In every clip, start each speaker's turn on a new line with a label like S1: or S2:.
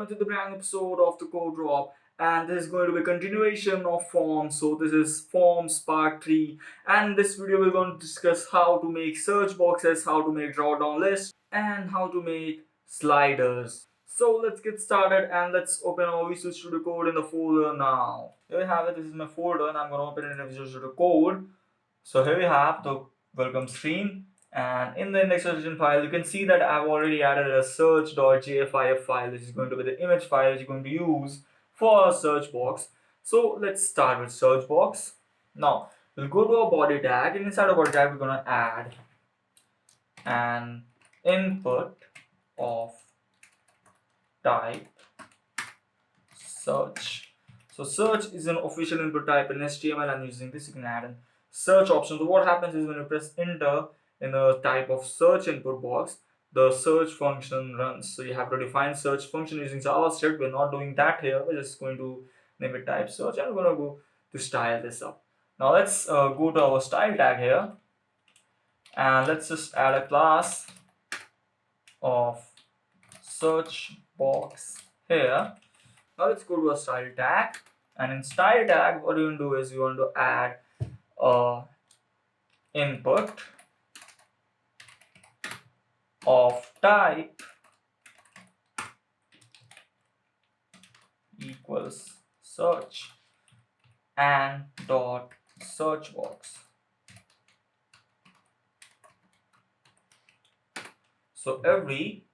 S1: welcome to the brand new episode of the Code Drop. And this is going to be a continuation of forms. So this is forms part 3. And this video we're going to discuss how to make search boxes, how to make dropdown lists, and how to make sliders. So let's get started and let's open our Visual Studio Code in the folder now. Here we have it. This is my folder and I'm going to open it in Visual Studio Code. So here we have the welcome screen. And in the index.json file, you can see that I've already added a search.jfif file. This is going to be the image file which you're going to use for our search box. So let's start with search box. Now we'll go to our body tag, and inside our body tag we're going to add an input of type search. So search is an official input type in HTML. I'm using this. You can add a search option. So what happens is when you press enter in the type of search input box, the search function runs. So you have to define search function using JavaScript. We're not doing that here. We're just going to name it type search, and we're going to go to style this up. Now let's go to our style tag here, and let's just add a class of search box here. Now let's go to a style tag, and in style tag what you want to do is you want to add input of type equals search and dot search box. So every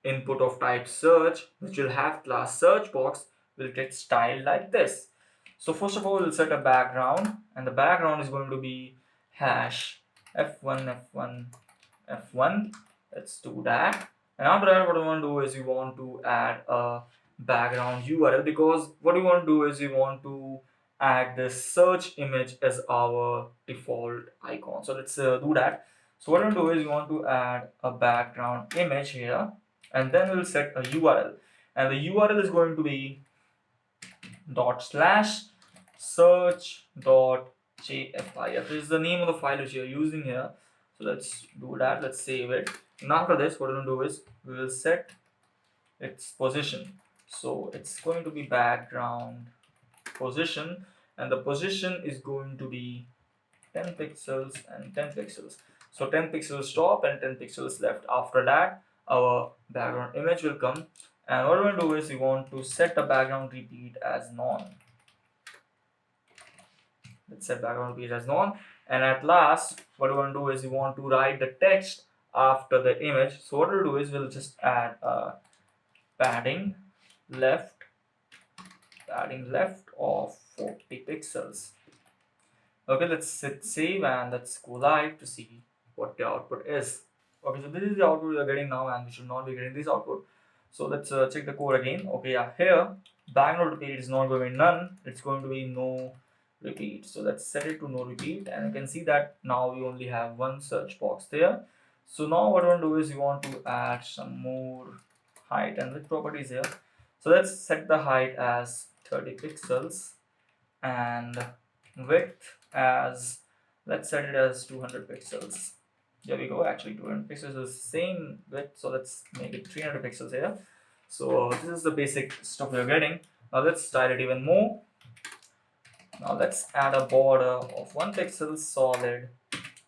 S1: input of type search which will have class search box will get styled like this. So first of all, we'll set a background, and the background is going to be hash f1 f1 f1. Let's do that. And after that, what we want to do is we want to add a background URL, because what we want to do is we want to add this search image as our default icon. So let's do that. So what we want to do is we want to add a background image here, and then we'll set a URL, and the URL is going to be /search.jfif. This is the name of the file which you're using here. So let's do that. Let's save it. And after this, what we're going to do is we will set its position. So it's going to be background position, and the position is going to be 10 pixels and 10 pixels. So 10 pixels top and 10 pixels left. After that, our background image will come, and what we're going to do is we want to set the background repeat as none. Let's set background repeat as none. And at last, what we want to do is we want to write the text after the image. So what we'll do is we'll just add a padding left of 40 pixels. Okay, let's hit save and let's go live to see what the output is. Okay, so this is the output we are getting now, and we should not be getting this output. So let's check the code again. Okay, yeah, here background repeat is not going to be none, it's going to be no repeat. So let's set it to no repeat, and you can see that now we only have one search box there. So now what we want to do is we want to add some more height and width properties here. So let's set the height as 30 pixels and width as, let's set it as 200 pixels. There we go. Actually 200 pixels is the same width, so let's make it 300 pixels here. So this is the basic stuff we're getting. Now let's style it even more. Now let's add a border of 1 pixel solid,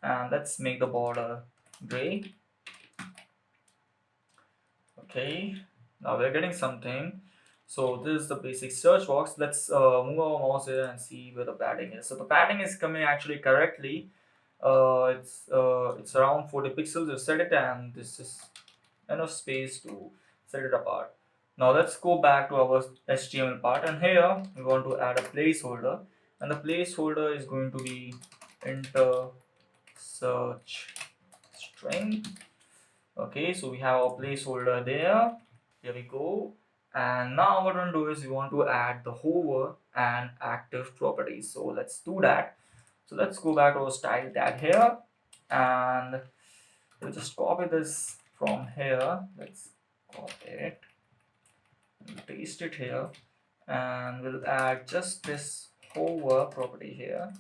S1: and let's make the border gray. Okay, now we're getting something. So this is the basic search box. Let's move our mouse here and see where the padding is. So the padding is coming actually correctly. It's around 40 pixels. You set it, and this is enough space to set it apart. Now let's go back to our HTML part, and here we want to add a placeholder, and the placeholder is going to be enter search string. Okay, so we have our placeholder there. Here we go. And now what we're going to do is we want to add the hover and active properties. So let's do that. So let's go back to our style tag here, and we'll just copy this from here. Let's copy it and paste it here, and we'll add just this hover property here.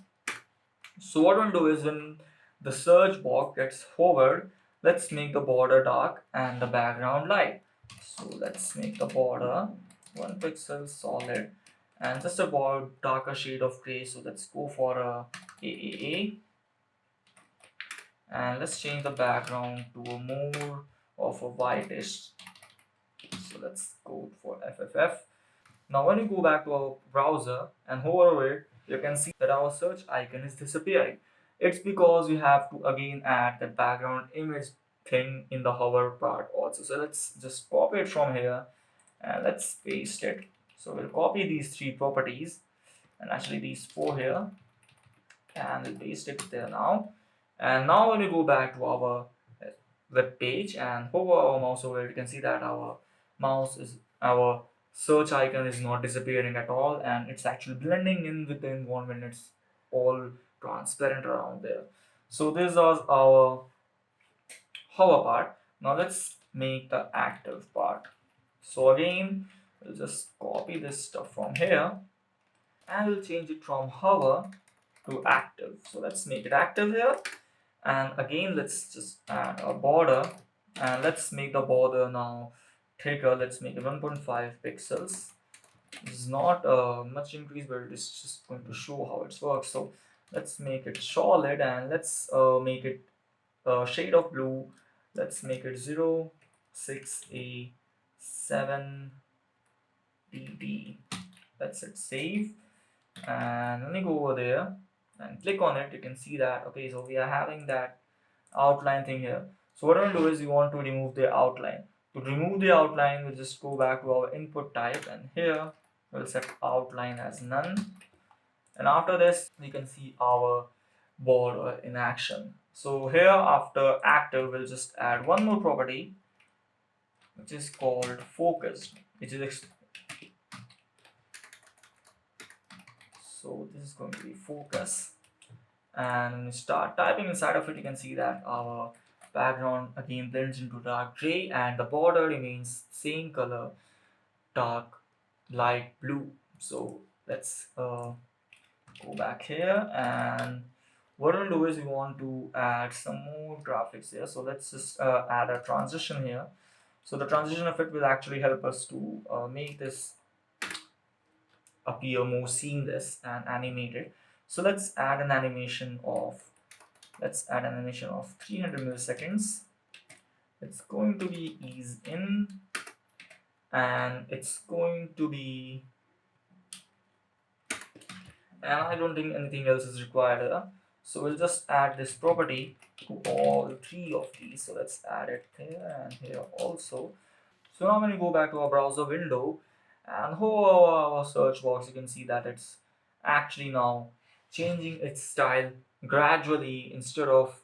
S1: So what we'll do is when the search box gets hovered, let's make the border dark and the background light. So let's make the border 1 pixel solid, and just a darker shade of gray. So let's go for a AAA, and let's change the background to a more of a whitish. So let's go for FFF. Now when you go back to our browser and hover over it, you can see that our search icon is disappearing. It's because you have to again add the background image thing in the hover part also. So let's just copy it from here and let's paste it. So we'll copy these 3 properties and actually these 4 here, and we'll paste it there now. And now when you go back to our web page and hover our mouse over it, you can see that our search icon is not disappearing at all, and it's actually blending in with the environment. It's all transparent around there. So this was our hover part. Now let's make the active part. So again, we'll just copy this stuff from here and we'll change it from hover to active. So let's make it active here, and again let's just add a border, and let's make the border now thicker. Let's make it 1.5 pixels. This is not much increase, but it's just going to show how it works. So let's make it solid, and let's make it a shade of blue. Let's make it 06A7BD. That's it. Save, and when you go over there and click on it, you can see that okay, so we are having that outline thing here. So what we'll do is we want to remove the outline. To remove the outline, we'll just go back to our input type, and here we'll set outline as none, and after this we can see our border in action. So here after active, we'll just add one more property which is called focused, which is so this is going to be focus. And when you start typing inside of it, you can see that our background again blends into dark gray and the border remains same color, dark light blue. So let's go back here, and what we'll do is we want to add some more graphics here. So let's just add a transition here. So the transition effect will actually help us to make this appear more seamless and animated. So let's add an animation of 300 milliseconds. It's going to be ease in, and it's going to be, and I don't think anything else is required here. So we'll just add this property to all 3 of these. So let's add it here and here also. So now when you go back to our browser window and hover our search box, you can see that it's actually now changing its style gradually instead of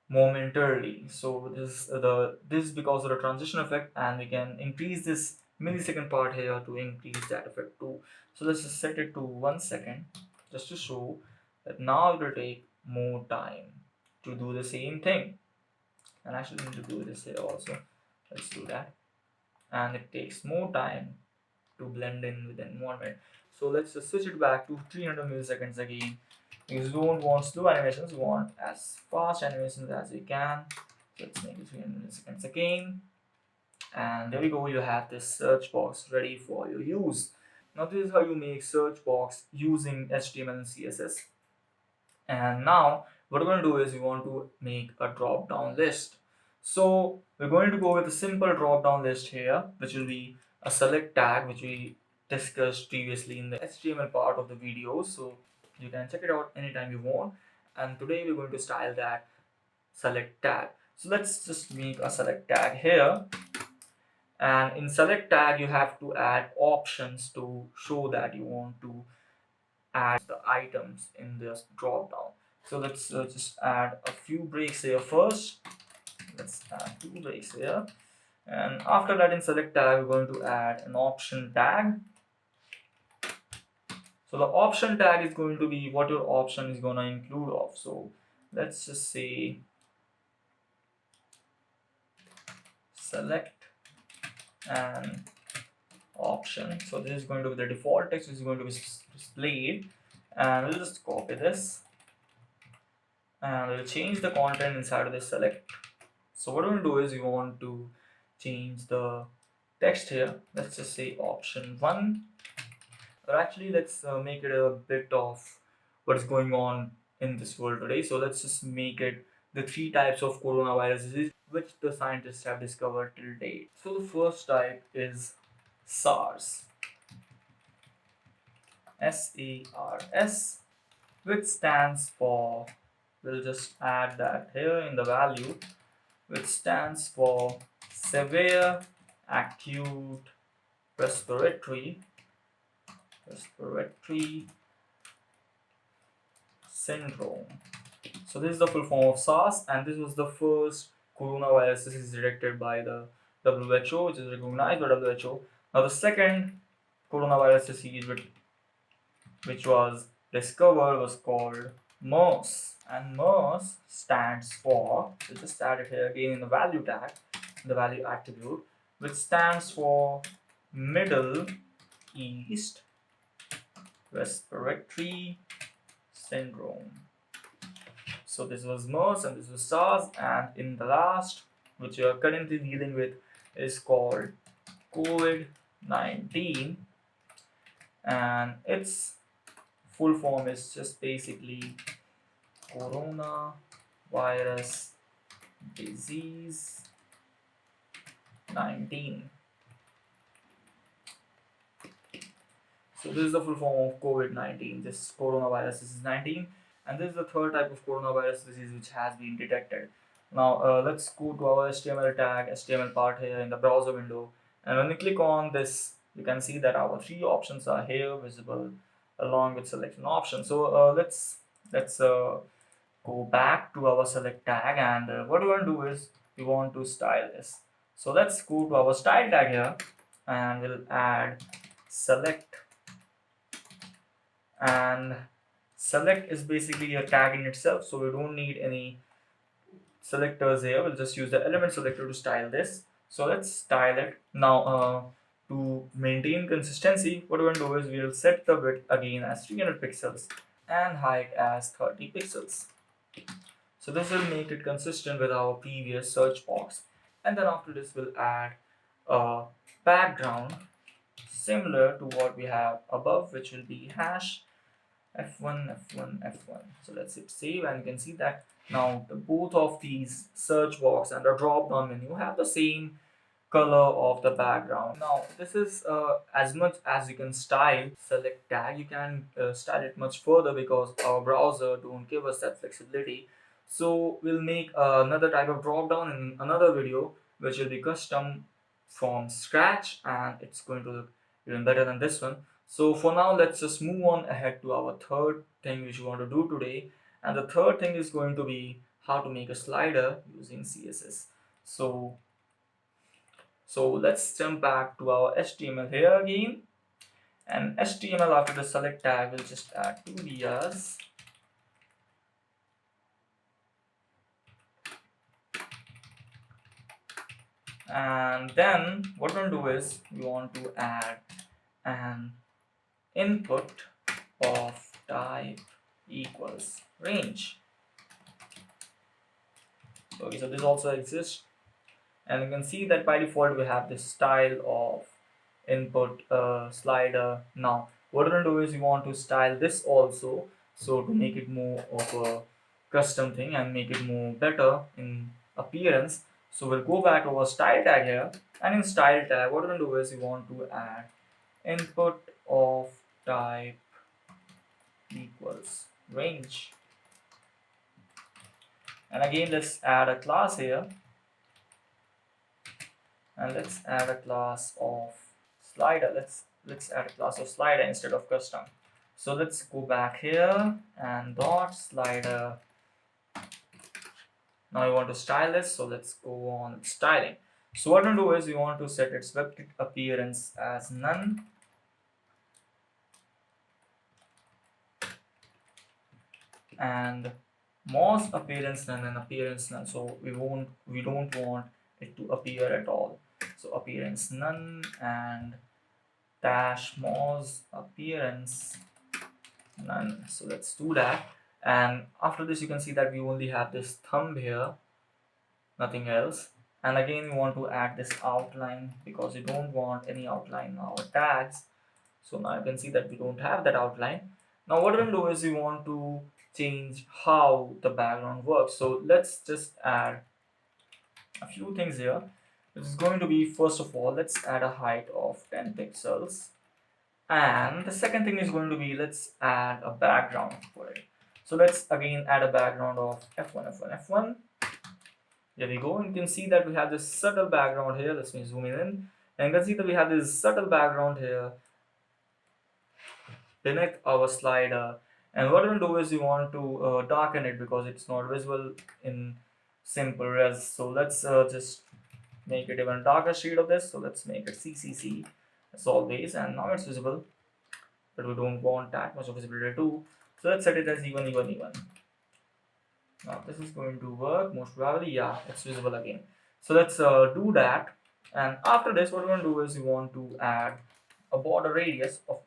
S1: momentarily. So this is because of the transition effect, and we can increase this millisecond part here to increase that effect too. So let's just set it to 1 second just to show that now it will take more time to do the same thing. And actually need to do this here also. Let's do that. And it takes more time to blend in with the environment. So let's just switch it back to 300 milliseconds again, because we don't want slow animations, we want as fast animations as we can. So let's make it 300 milliseconds again, and there we go. You have this search box ready for your use. Now this is how you make search box using HTML and CSS. And now what we're going to do is we want to make a drop down list. So we're going to go with a simple drop down list here, which will be a select tag, which we discussed previously in the HTML part of the video. So you can check it out anytime you want. And today we're going to style that select tag. So let's just make a select tag here. And in select tag, you have to add options to show that you want to add the items in this drop down. So let's just add a few breaks here first. Let's add 2 breaks here, and after that in select tag we're going to add an option tag. So the option tag is going to be what your option is going to include of. So let's just say select and option. So this is going to be the default text, which is going to be displayed, and we'll just copy this and we'll change the content inside of the select. So what we'll do is we want to change the text here. Let's just say option 1, or actually let's make it a bit of what's going on in this world today. So let's just make it the 3 types of coronaviruses which the scientists have discovered till date. So the first type is SARS, SARS, which stands for, we'll just add that here in the value, which stands for severe acute respiratory syndrome. So this is the full form of SARS, and this was the first coronavirus. This is detected by the WHO, which is recognized by WHO. Now the second coronavirus disease which was discovered was called MERS, and MERS stands for, so just add it here again in the value tag, the value attribute, which stands for Middle East Respiratory Syndrome. So this was MERS and this was SARS, and in the last, which we are currently dealing with, is called COVID-19, and its full form is just basically coronavirus disease 19. So this is the full form of COVID-19, this coronavirus disease 19, and this is the third type of coronavirus disease which has been detected. Now let's go to our HTML tag, HTML part here in the browser window, and when you click on this, you can see that our 3 options are here visible along with selection option. So let's go back to our select tag, and what we want to do is we want to style this. So let's go to our style tag here, and we'll add select, and select is basically a tag in itself, so we don't need any selectors here. We'll just use the element selector to style this. So let's style it. Now to maintain consistency, what we're going to do is we'll set the width again as 300 pixels and height as 30 pixels. So this will make it consistent with our previous search box. And then after this, we'll add a background similar to what we have above, which will be hash F1, F1, F1. So let's hit save, and you can see that now both of these search box and the drop down menu have the same color of the background. Now this is as much as you can style select tag. You can style it much further because our browser don't give us that flexibility. So we'll make another type of drop down in another video, which will be custom from scratch, and it's going to look even better than this one. So for now, let's just move on ahead to our third thing which we want to do today, and the third thing is going to be how to make a slider using CSS. So let's jump back to our HTML here again, and HTML after the select tag will just add 2 dias, and then what we'll do is we want to add an input of type equals range. Okay, so this also exists, and you can see that by default we have this style of input slider. Now what we're going to do is we want to style this also, so to make it more of a custom thing and make it more better in appearance. So we'll go back to our style tag here, and in style tag what we're going to do is we want to add input of type equals range, and again let's add a class here, and let's add a class of slider. Let's add a class of slider instead of custom. So let's go back here and dot slider. Now we want to style this, so let's go on styling. So what we'll do is we want to set its WebKit appearance as none, and Moz appearance none and appearance none. So we don't want it to appear at all. So appearance none and dash Moz appearance none. So let's do that. And after this, you can see that we only have this thumb here, nothing else. And again we want to add this outline because we don't want any outline in our tags. So now you can see that we don't have that outline. Now what we're going to do is we want to change how the background works. So let's just add a few things here. This is going to be, first of all, let's add a height of 10 pixels. And the second thing is going to be, let's add a background for it. So let's again add a background of F1, F1, F1. There we go. You can see that we have this subtle background here. Let me zoom in. And you can see that we have this subtle background here beneath our slider. And what we'll do is we want to darken it because it's not visible in simple res. So let's just make it even darker shade of this. So let's make it CCC as always, and now it's visible, but we don't want that much of visibility too. So let's set it as even, even, even. Now this is going to work most probably. Yeah, it's visible again. So let's do that. And after this, what we're going to do is we want to add a border radius of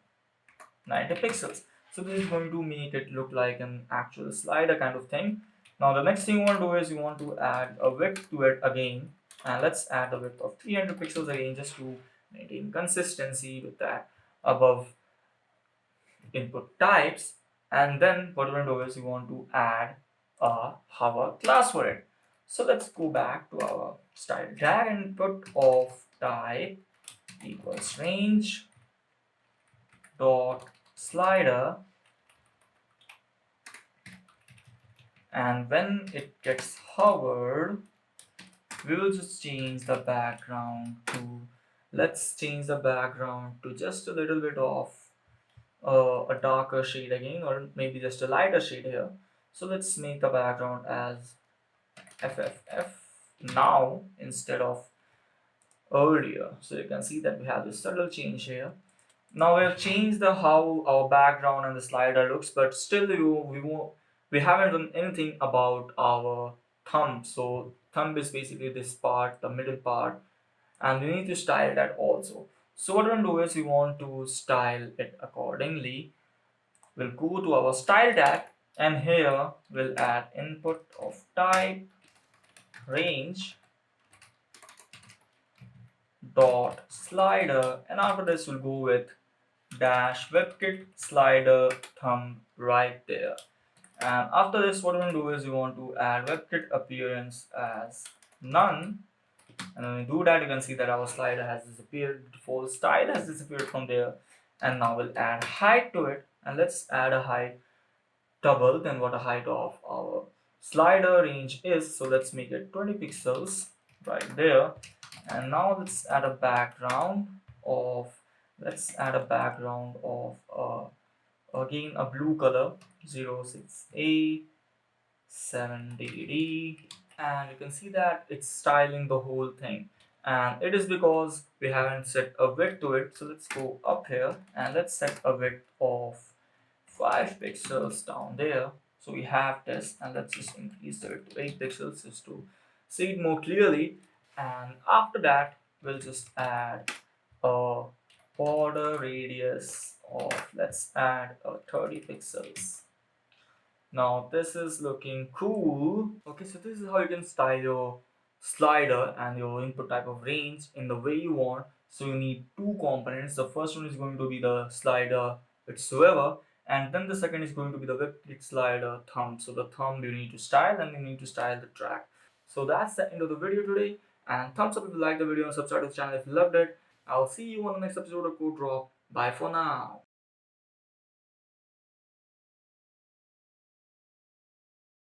S1: 90 pixels. So this is going to make it look like an actual slider kind of thing. Now the next thing we want to do is we want to add a width to it again, and let's add a width of 300 pixels again just to maintain consistency with that above input types. And then what we're going to do is we want to add a hover class for it. So let's go back to our style tag and put of type equals range dot slider, and when it gets hovered we will just change the background to, let's change the background to just a little bit of a darker shade again, or maybe just a lighter shade here. So let's make the background as FFF now instead of earlier. So you can see that we have this subtle change here. Now we have changed the how our background and the slider looks, but still we haven't done anything about our thumb. So thumb is basically this part, the middle part, and we need to style that also. So what we're going to do is we want to style it accordingly. We'll go to our style tag, and here we'll add input of type range dot slider, and after this we'll go with dash WebKit slider thumb right there. And after this, what we're going to do is we want to add WebKit appearance as none. And when we do that, you can see that our slider has disappeared, the default style has disappeared from there. And now we'll add height to it, and let's add a height double than what the height of our slider range is. So let's make it 20 pixels right there. And now let's add a background of, again a blue color 06A 7DD, and you can see that it's styling the whole thing, and it is because we haven't set a width to it. So let's go up here and let's set a width of 5 pixels down there. So we have this, and let's just increase it to 8 pixels just to see it more clearly. And after that we'll just add a border radius of, let's add a 30 pixels. Now this is looking cool. Okay, so this is how you can style your slider and your input type of range in the way you want. So you need two components. The first one is going to be the slider whatsoever, and then the second is going to be the WebKit slider thumb. So the thumb you need to style, and you need to style the track. So that's the end of the video today. And thumbs up if you liked the video, and subscribe to the channel if you loved it. I'll see you on the next episode of Code Drop. Bye for now.